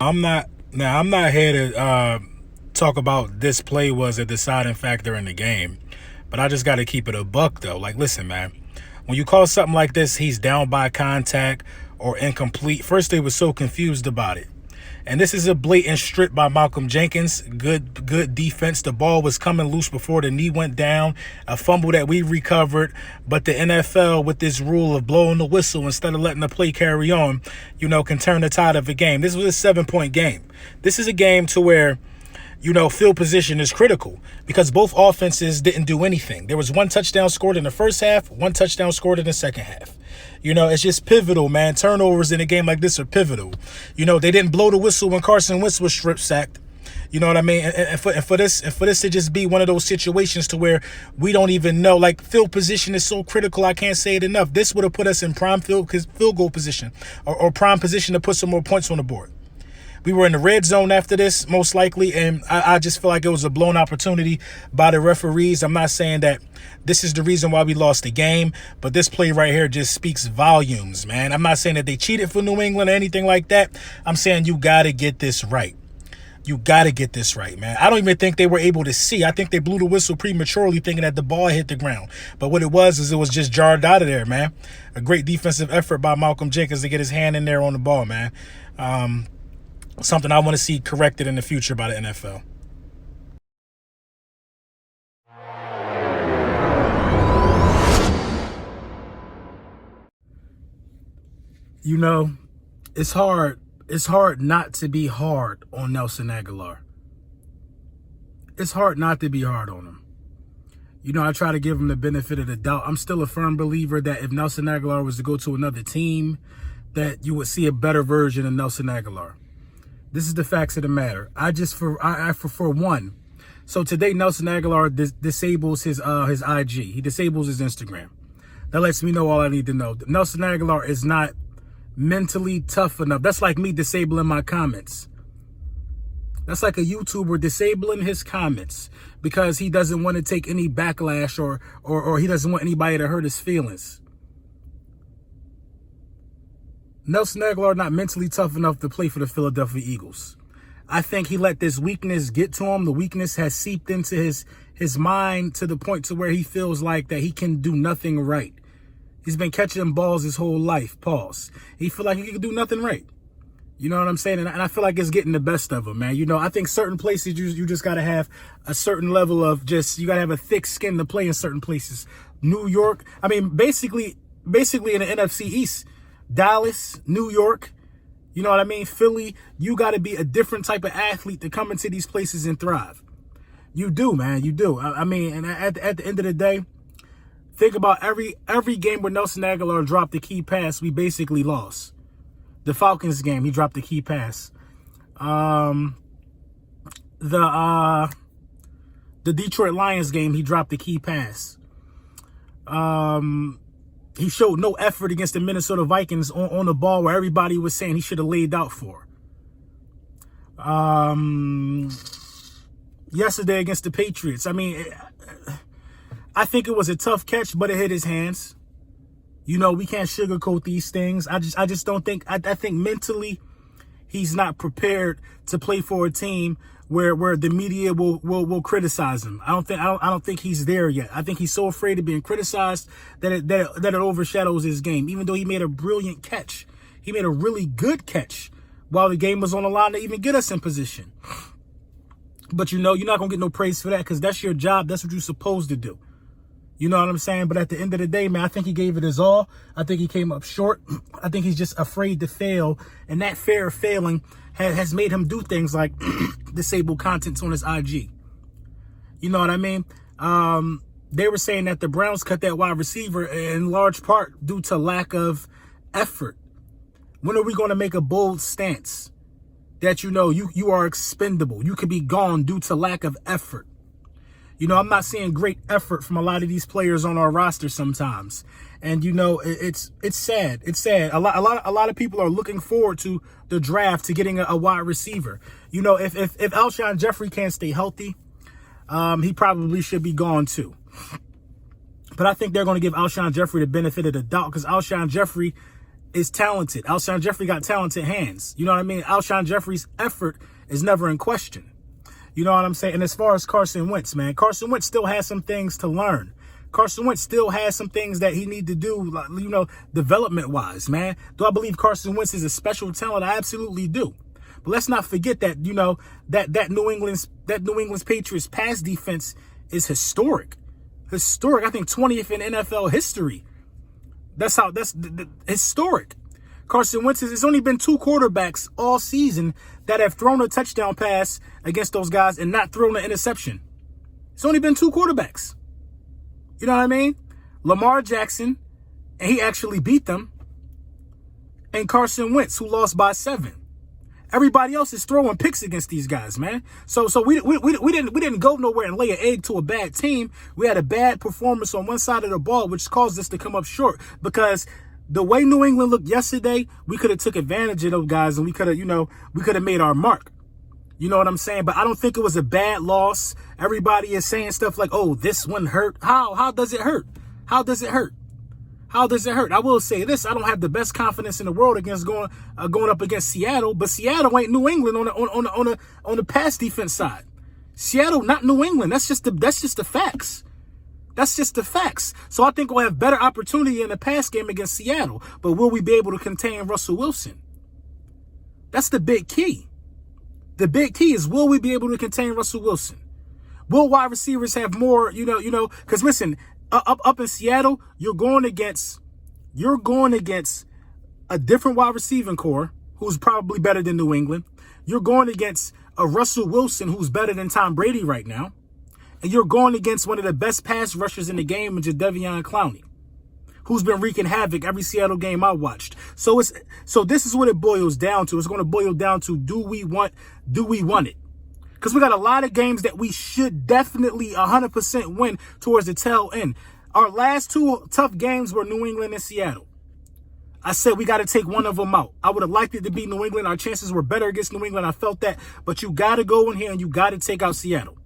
I'm not here to talk about this play was a deciding factor in the game, but I just got to keep it a buck though. Like, listen, man, when you call something like this, he's down by contact or incomplete. First, they were so confused about it. And this is a blatant strip by Malcolm Jenkins. Good defense. The ball was coming loose before the knee went down. A fumble that we recovered. But the NFL, with this rule of blowing the whistle instead of letting the play carry on, can turn the tide of a game. This was a 7-point game. This is a game to where field position is critical because both offenses didn't do anything. There was one touchdown scored in the first half, one touchdown scored in the second half. It's just pivotal, man. Turnovers in a game like this are pivotal. They didn't blow the whistle when Carson Wentz was strip sacked. You know what I mean? And for this to just be one of those situations to where we don't even know, like, field position is so critical, I can't say it enough. This would have put us in prime field goal position or prime position to put some more points on the board. We were in the red zone after this, most likely, and I just feel like it was a blown opportunity by the referees. I'm not saying that this is the reason why we lost the game, but this play right here just speaks volumes, man. I'm not saying that they cheated for New England or anything like that. I'm saying you got to get this right. You got to get this right, man. I don't even think they were able to see. I think they blew the whistle prematurely thinking that the ball hit the ground. But what it was is it was just jarred out of there, man. A great defensive effort by Malcolm Jenkins to get his hand in there on the ball, man. Something I want to see corrected in the future by the NFL. It's hard. It's hard not to be hard on Nelson Agholor. It's hard not to be hard on him. I try to give him the benefit of the doubt. I'm still a firm believer that if Nelson Agholor was to go to another team, that you would see a better version of Nelson Agholor. This is the facts of the matter. For one. So today, Nelson Agholor disables his IG. He disables his Instagram. That lets me know all I need to know. Nelson Agholor is not mentally tough enough. That's like me disabling my comments. That's like a YouTuber disabling his comments because he doesn't want to take any backlash or he doesn't want anybody to hurt his feelings. Nelson Agholor not mentally tough enough to play for the Philadelphia Eagles. I think he let this weakness get to him. The weakness has seeped into his mind to the point to where he feels like that he can do nothing right. He's been catching balls his whole life. Pause. He feel like he can do nothing right. You know what I'm saying? And I feel like it's getting the best of him, man. I think certain places you just got to have a certain level of you got to have a thick skin to play in certain places. New York, I mean, basically in the NFC East, Dallas, New York, you know what I mean? Philly, you got to be a different type of athlete to come into these places and thrive. You do, man. You do. I mean, and at the end of the day, think about every game where Nelson Agholor dropped the key pass, we basically lost. The Falcons game, he dropped the key pass. The Detroit Lions game, he dropped the key pass. He showed no effort against the Minnesota Vikings on the ball where everybody was saying he should have laid out for. Yesterday against the Patriots, I mean, I think it was a tough catch, but it hit his hands. We can't sugarcoat these things. I just don't think, I think mentally he's not prepared to play for a team where the media will criticize him. I don't think he's there yet. I think he's so afraid of being criticized that it overshadows his game. Even though he made a brilliant catch, he made a really good catch while the game was on the line to even get us in position. But you're not gonna get no praise for that because that's your job. That's what you're supposed to do. You know what I'm saying? But at the end of the day, man, I think he gave it his all. I think he came up short. I think he's just afraid to fail, and that fear of failing has made him do things like disable contents on his IG. You know what I mean? They were saying that the Browns cut that wide receiver in large part due to lack of effort. When are we going to make a bold stance that you are expendable? You could be gone due to lack of effort. I'm not seeing great effort from a lot of these players on our roster sometimes. And, it's sad. It's sad. A lot of people are looking forward to the draft to getting a wide receiver. If Alshon Jeffrey can't stay healthy, he probably should be gone too. But I think they're going to give Alshon Jeffrey the benefit of the doubt because Alshon Jeffrey is talented. Alshon Jeffrey got talented hands. You know what I mean? Alshon Jeffrey's effort is never in question. You know what I'm saying? And as far as Carson Wentz, man, Carson Wentz still has some things to learn. Carson Wentz still has some things that he need to do, you know, development-wise, man. Do I believe Carson Wentz is a special talent? I absolutely do. But let's not forget that, you know, that New England's Patriots pass defense is historic. Historic. I think 20th in NFL history. That's historic. Carson Wentz, it's only been 2 quarterbacks all season that have thrown a touchdown pass against those guys and not thrown an interception. It's only been 2 quarterbacks. You know what I mean? Lamar Jackson, and he actually beat them, and Carson Wentz, who lost by 7. Everybody else is throwing picks against these guys, man. So we didn't go nowhere and lay an egg to a bad team. We had a bad performance on one side of the ball, which caused us to come up short. Because the way New England looked yesterday, we could have took advantage of those guys, and we could have made our mark. You know what I'm saying? But I don't think it was a bad loss. Everybody is saying stuff like, "Oh, this one hurt." How does it hurt? How does it hurt? How does it hurt? I will say this: I don't have the best confidence in the world against going up against Seattle, but Seattle ain't New England on the pass defense side. Seattle, not New England. That's just the facts. That's just the facts. So I think we'll have better opportunity in the pass game against Seattle, but will we be able to contain Russell Wilson? That's the big key. The big key is, will we be able to contain Russell Wilson? Will wide receivers have more? You know, because listen. Up in Seattle, you're going against a different wide receiving core who's probably better than New England. You're going against a Russell Wilson who's better than Tom Brady right now. And you're going against one of the best pass rushers in the game, which is Jadeveon Clowney, who's been wreaking havoc every Seattle game I watched. So this is what it boils down to. It's going to boil down to, do we want it? Because we got a lot of games that we should definitely 100% win towards the tail end. Our last 2 tough games were New England and Seattle. I said we got to take one of them out. I would have liked it to be New England. Our chances were better against New England. I felt that. But you got to go in here and you got to take out Seattle.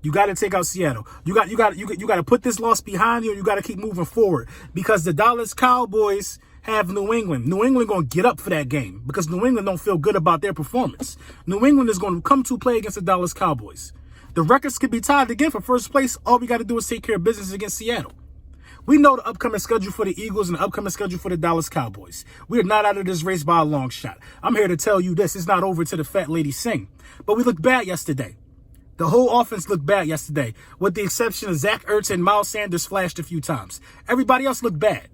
You got to take out Seattle. You got to put this loss behind you, and you got to keep moving forward, because the Dallas Cowboys have New England. New England going to get up for that game because New England don't feel good about their performance. New England is going to come to play against the Dallas Cowboys. The records could be tied again for first place. All we got to do is take care of business against Seattle. We know the upcoming schedule for the Eagles and the upcoming schedule for the Dallas Cowboys. We are not out of this race by a long shot. I'm here to tell you this. It's not over till the fat lady sing. But we looked bad yesterday. The whole offense looked bad yesterday, with the exception of Zach Ertz and Miles Sanders flashed a few times. Everybody else looked bad.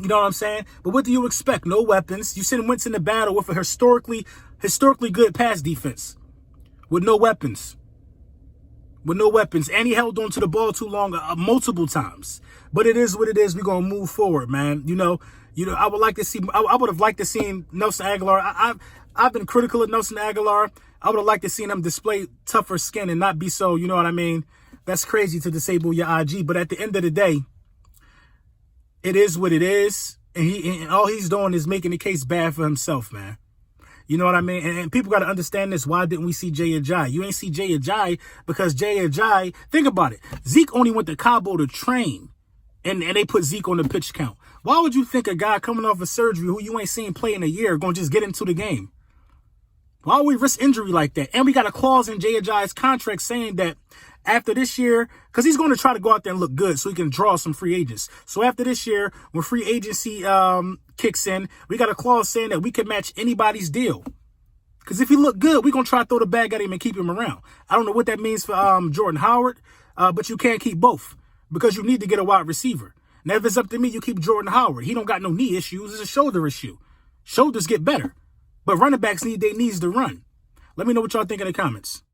You know what I'm saying? But what do you expect? No weapons. You send Wentz in the battle with a historically good pass defense, with no weapons. And he held on to the ball too long multiple times. But it is what it is. We're going to move forward, man. You know, I would have liked to see Nelson Agholor. I've been critical of Nelson Agholor. I would have liked to see him display tougher skin and not be so, you know what I mean? That's crazy to disable your IG. But at the end of the day, it is what it is. And all he's doing is making the case bad for himself, man. You know what I mean? And people got to understand this. Why didn't we see Jay Ajayi? You ain't see Jay Ajayi because Jay Ajayi, think about it. Zeke only went to Cabo to train, and they put Zeke on the pitch count. Why would you think a guy coming off of surgery who you ain't seen play in a year going to just get into the game? Why would we risk injury like that? And we got a clause in Jay Ajayi's contract saying that after this year, because he's going to try to go out there and look good so he can draw some free agents. So after this year, when free agency kicks in, we got a clause saying that we can match anybody's deal. Because if he look good, we're going to try to throw the bag at him and keep him around. I don't know what that means for Jordan Howard, but you can't keep both because you need to get a wide receiver. Now, if it's up to me, you keep Jordan Howard. He don't got no knee issues. It's a shoulder issue. Shoulders get better. But running backs need their knees to run. Let me know what y'all think in the comments.